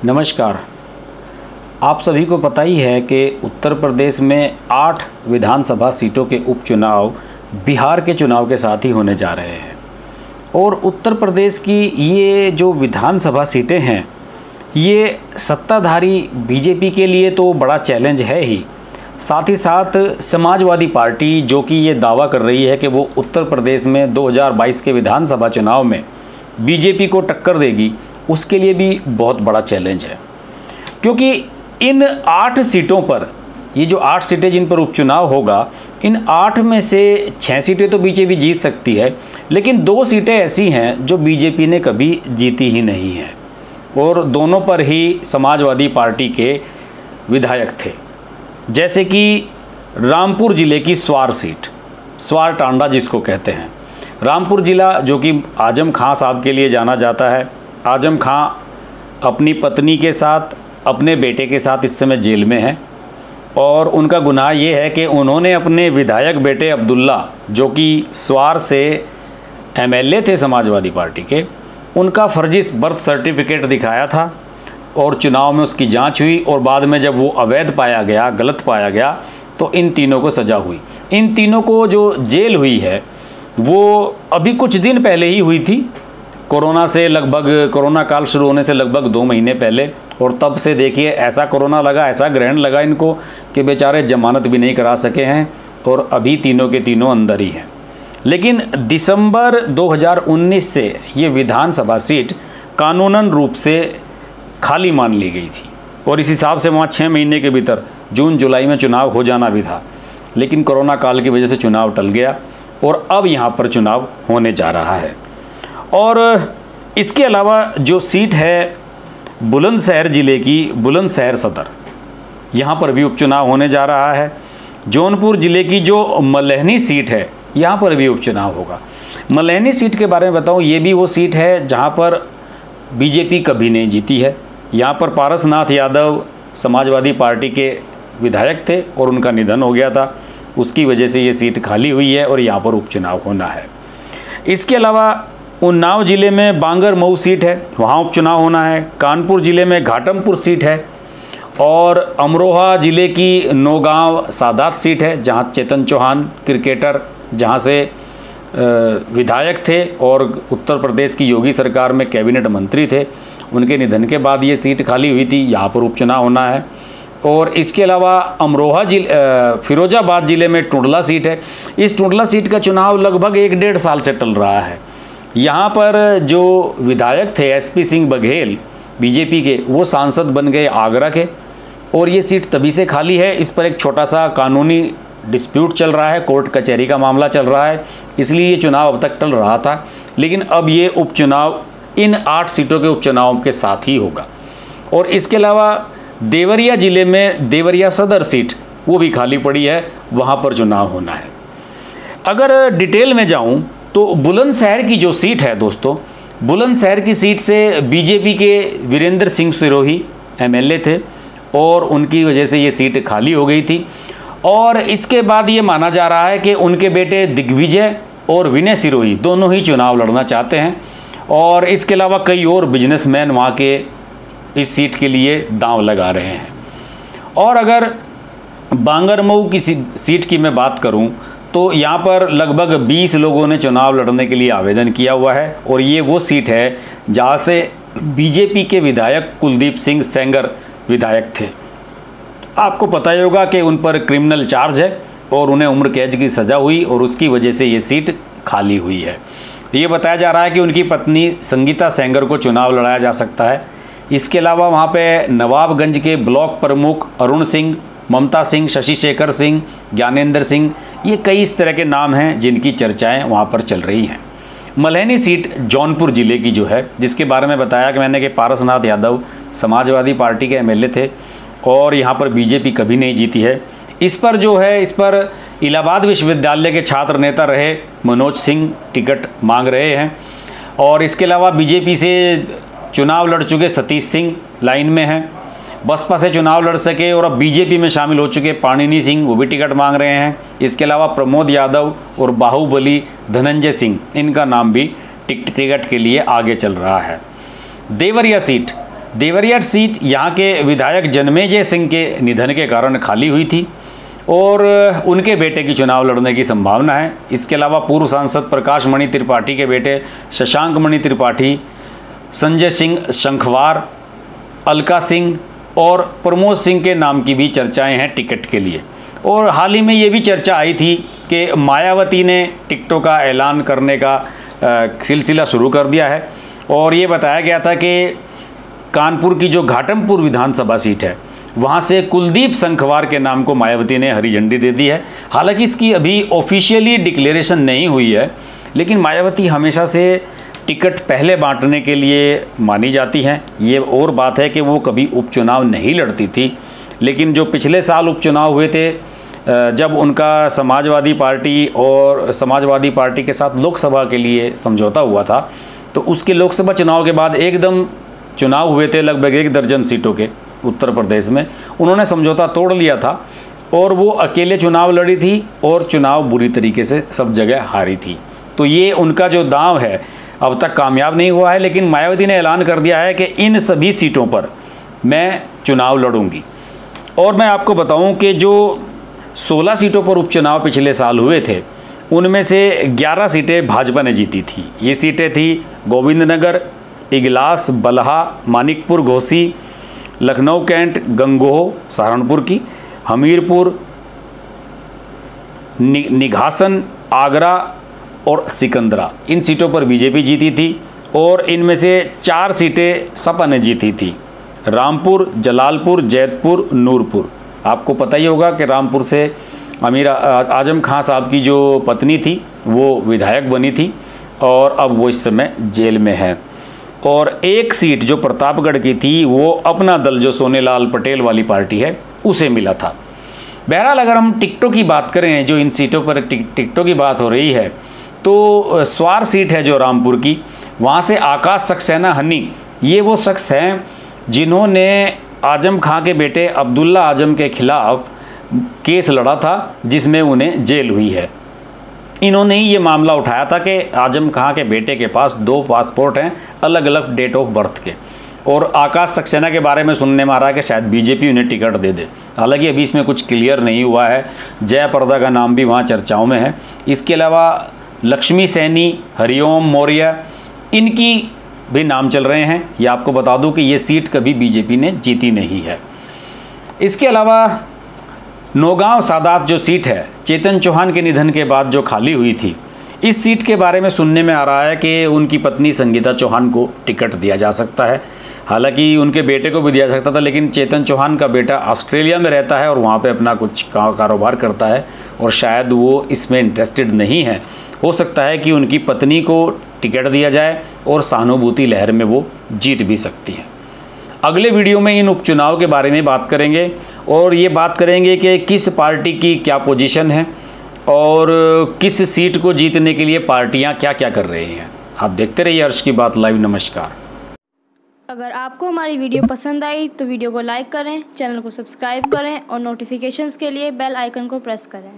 नमस्कार। आप सभी को पता ही है कि उत्तर प्रदेश में 8 विधानसभा सीटों के उपचुनाव बिहार के चुनाव के साथ ही होने जा रहे हैं और उत्तर प्रदेश की ये जो विधानसभा सीटें हैं ये सत्ताधारी बीजेपी के लिए तो बड़ा चैलेंज है ही, साथ ही साथ समाजवादी पार्टी जो कि ये दावा कर रही है कि वो उत्तर प्रदेश में 2022 के विधानसभा चुनाव में बीजेपी को टक्कर देगी, उसके लिए भी बहुत बड़ा चैलेंज है। क्योंकि इन 8 सीटों पर, ये जो 8 सीटें जिन पर उपचुनाव होगा, इन 8 में से 6 सीटें तो बीजेपी जीत सकती है, लेकिन 2 सीटें ऐसी हैं जो बीजेपी ने कभी जीती ही नहीं हैं और दोनों पर ही समाजवादी पार्टी के विधायक थे। जैसे कि रामपुर ज़िले की स्वार सीट, स्वार टांडा जिसको कहते हैं। रामपुर ज़िला जो कि आजम खां साहब के लिए जाना जाता है। आजम खां अपनी पत्नी के साथ, अपने बेटे के साथ इस समय जेल में हैं और उनका गुनाह ये है कि उन्होंने अपने विधायक बेटे अब्दुल्ला, जो कि स्वार से एमएलए थे समाजवादी पार्टी के, उनका फर्जी बर्थ सर्टिफिकेट दिखाया था और चुनाव में उसकी जांच हुई और बाद में जब वो अवैध पाया गया, गलत पाया गया, तो इन तीनों को सज़ा हुई। इन तीनों को जो जेल हुई है वो अभी कुछ दिन पहले ही हुई थी, कोरोना काल शुरू होने से लगभग 2 महीने पहले। और तब से देखिए ऐसा कोरोना लगा, ऐसा ग्रहण लगा इनको कि बेचारे जमानत भी नहीं करा सके हैं और अभी तीनों के तीनों अंदर ही हैं। लेकिन दिसंबर 2019 से ये विधानसभा सीट कानूनन रूप से खाली मान ली गई थी और इस हिसाब से वहाँ 6 महीने के भीतर जून जुलाई में चुनाव हो जाना भी था, लेकिन कोरोना काल की वजह से चुनाव टल गया और अब यहाँ पर चुनाव होने जा रहा है। और इसके अलावा जो सीट है बुलंदशहर ज़िले की, बुलंदशहर सदर, यहाँ पर भी उपचुनाव होने जा रहा है। जौनपुर ज़िले की जो मल्हनी सीट है, यहाँ पर भी उपचुनाव होगा। मल्हनी सीट के बारे में बताऊँ, ये भी वो सीट है जहाँ पर बीजेपी कभी नहीं जीती है। यहाँ पर पारसनाथ यादव समाजवादी पार्टी के विधायक थे और उनका निधन हो गया था, उसकी वजह से ये सीट खाली हुई है और यहाँ पर उपचुनाव होना है। इसके अलावा उन्नाव ज़िले में बांगर मऊ सीट है, वहाँ उपचुनाव होना है। कानपुर ज़िले में घाटमपुर सीट है और अमरोहा ज़िले की नौगांव सादात सीट है, जहाँ चेतन चौहान क्रिकेटर, जहाँ से विधायक थे और उत्तर प्रदेश की योगी सरकार में कैबिनेट मंत्री थे, उनके निधन के बाद ये सीट खाली हुई थी, यहाँ पर उपचुनाव होना है। और इसके अलावा फिरोजाबाद ज़िले में टुंडला सीट है। इस टुंडला सीट का चुनाव लगभग 1-1.5 साल से टल रहा है। यहाँ पर जो विधायक थे एसपी सिंह बघेल बीजेपी के, वो सांसद बन गए आगरा के और ये सीट तभी से खाली है। इस पर एक छोटा सा कानूनी डिस्प्यूट चल रहा है, कोर्ट कचहरी का मामला चल रहा है, इसलिए ये चुनाव अब तक टल रहा था। लेकिन अब ये उपचुनाव इन 8 सीटों के उपचुनाव के साथ ही होगा। और इसके अलावा देवरिया ज़िले में देवरिया सदर सीट वो भी खाली पड़ी है, वहाँ पर चुनाव होना है। अगर डिटेल में जाऊँ तो बुलंदशहर की जो सीट है दोस्तों, बुलंदशहर की सीट से बीजेपी के वीरेंद्र सिंह सिरोही एमएलए थे और उनकी वजह से ये सीट खाली हो गई थी। और इसके बाद ये माना जा रहा है कि उनके बेटे दिग्विजय और विनय सिरोही दोनों ही चुनाव लड़ना चाहते हैं और इसके अलावा कई और बिजनेसमैन वहाँ के इस सीट के लिए दांव लगा रहे हैं। और अगर बांगरमऊ की सीट की मैं बात करूं तो यहाँ पर लगभग 20 लोगों ने चुनाव लड़ने के लिए आवेदन किया हुआ है और ये वो सीट है जहाँ से बीजेपी के विधायक कुलदीप सिंह सेंगर विधायक थे। आपको पता ही होगा कि उन पर क्रिमिनल चार्ज है और उन्हें उम्र कैद की सज़ा हुई और उसकी वजह से ये सीट खाली हुई है। ये बताया जा रहा है कि उनकी पत्नी संगीता सेंगर को चुनाव लड़ाया जा सकता है। इसके अलावा वहाँ पे नवाबगंज के ब्लॉक प्रमुख अरुण सिंह, ममता सिंह, शशि शेखर सिंह, ज्ञानेंद्र सिंह, ये कई इस तरह के नाम हैं जिनकी चर्चाएं वहाँ पर चल रही हैं। मल्हनी सीट जौनपुर ज़िले की जो है, जिसके बारे में बताया कि मैंने कि पारसनाथ यादव समाजवादी पार्टी के एमएलए थे और यहाँ पर बीजेपी कभी नहीं जीती है। इस पर इलाहाबाद विश्वविद्यालय के छात्र नेता रहे मनोज सिंह टिकट मांग रहे हैं और इसके अलावा बीजेपी से चुनाव लड़ चुके सतीश सिंह लाइन में हैं। बसपा से चुनाव लड़ सके और अब बीजेपी में शामिल हो चुके पाणिनी सिंह, वो भी टिकट मांग रहे हैं। इसके अलावा प्रमोद यादव और बाहुबली धनंजय सिंह, इनका नाम भी टिकट के लिए आगे चल रहा है। देवरिया सीट, देवरिया सीट यहाँ के विधायक जन्मेजय सिंह के निधन के कारण खाली हुई थी और उनके बेटे की चुनाव लड़ने की संभावना है। इसके अलावा पूर्व सांसद प्रकाश मणि त्रिपाठी के बेटे शशांक मणि त्रिपाठी, संजय सिंह शंखवार, अलका सिंह और प्रमोद सिंह के नाम की भी चर्चाएं हैं टिकट के लिए। और हाल ही में ये भी चर्चा आई थी कि मायावती ने टिकटों का ऐलान करने का सिलसिला शुरू कर दिया है और ये बताया गया था कि कानपुर की जो घाटमपुर विधानसभा सीट है वहाँ से कुलदीप संखवार के नाम को मायावती ने हरी झंडी दे दी है। हालांकि इसकी अभी ऑफिशियली डिक्लेरेशन नहीं हुई है, लेकिन मायावती हमेशा से टिकट पहले बांटने के लिए मानी जाती हैं। ये और बात है कि वो कभी उपचुनाव नहीं लड़ती थी, लेकिन जो पिछले साल उपचुनाव हुए थे जब उनका समाजवादी पार्टी के साथ लोकसभा के लिए समझौता हुआ था, तो उसके लोकसभा चुनाव के बाद एकदम चुनाव हुए थे लगभग 1 दर्जन सीटों के उत्तर प्रदेश में। उन्होंने समझौता तोड़ लिया था और वो अकेले चुनाव लड़ी थी और चुनाव बुरी तरीके से सब जगह हारी थी। तो ये उनका जो दांव है अब तक कामयाब नहीं हुआ है, लेकिन मायावती ने ऐलान कर दिया है कि इन सभी सीटों पर मैं चुनाव लड़ूंगी। और मैं आपको बताऊं कि जो 16 सीटों पर उपचुनाव पिछले साल हुए थे उनमें से 11 सीटें भाजपा ने जीती थी। ये सीटें थी गोविंदनगर, इगलास, बलहा, मानिकपुर, घोसी, लखनऊ कैंट, गंगोह सहारनपुर की, हमीरपुर, निघासन, आगरा और सिकंदरा। इन सीटों पर बीजेपी जीती थी और इनमें से 4 सीटें सपा ने जीती थी। रामपुर, जलालपुर, जैतपुर, नूरपुर। आपको पता ही होगा कि रामपुर से अमीर आजम खां साहब की जो पत्नी थी वो विधायक बनी थी और अब वो इस समय जेल में है। और एक सीट जो प्रतापगढ़ की थी वो अपना दल जो सोनेलाल पटेल वाली पार्टी है उसे मिला था। बहरहाल अगर हम टिकटों की बात करें, जो इन सीटों पर टिकटों की बात हो रही है, तो स्वार सीट है जो रामपुर की, वहाँ से आकाश सक्सेना हनी ये वो शख्स हैं जिन्होंने आजम खां के बेटे अब्दुल्ला आजम के खिलाफ केस लड़ा था जिसमें उन्हें जेल हुई है। इन्होंने ही ये मामला उठाया था कि आजम खां के बेटे के पास 2 पासपोर्ट हैं अलग अलग डेट ऑफ बर्थ के। और आकाश सक्सेना के बारे में सुनने में आ रहा है कि शायद बीजेपी उन्हें टिकट दे दे। हालांकि अभी इसमें कुछ क्लियर नहीं हुआ है। जयप्रदा का नाम भी वहाँ चर्चाओं में है। इसके अलावा लक्ष्मी सैनी, हरिओम मौर्य, इनकी भी नाम चल रहे हैं। ये आपको बता दूं कि ये सीट कभी बीजेपी ने जीती नहीं है। इसके अलावा नौगांव सादात जो सीट है चेतन चौहान के निधन के बाद जो खाली हुई थी, इस सीट के बारे में सुनने में आ रहा है कि उनकी पत्नी संगीता चौहान को टिकट दिया जा सकता है। हालांकि उनके बेटे को भी दिया सकता था, लेकिन चेतन चौहान का बेटा ऑस्ट्रेलिया में रहता है और वहाँ पे अपना कुछ कारोबार करता है और शायद वो इसमें इंटरेस्टेड नहीं है। हो सकता है कि उनकी पत्नी को टिकट दिया जाए और सहानुभूति लहर में वो जीत भी सकती है। अगले वीडियो में इन उपचुनाव के बारे में बात करेंगे और ये बात करेंगे कि किस पार्टी की क्या पोजीशन है और किस सीट को जीतने के लिए पार्टियां क्या क्या कर रही हैं। आप देखते रहिए अर्श की बात लाइव। नमस्कार। अगर आपको हमारी वीडियो पसंद आई तो वीडियो को लाइक करें, चैनल को सब्सक्राइब करें और नोटिफिकेशंस के लिए बेल आइकन को प्रेस करें।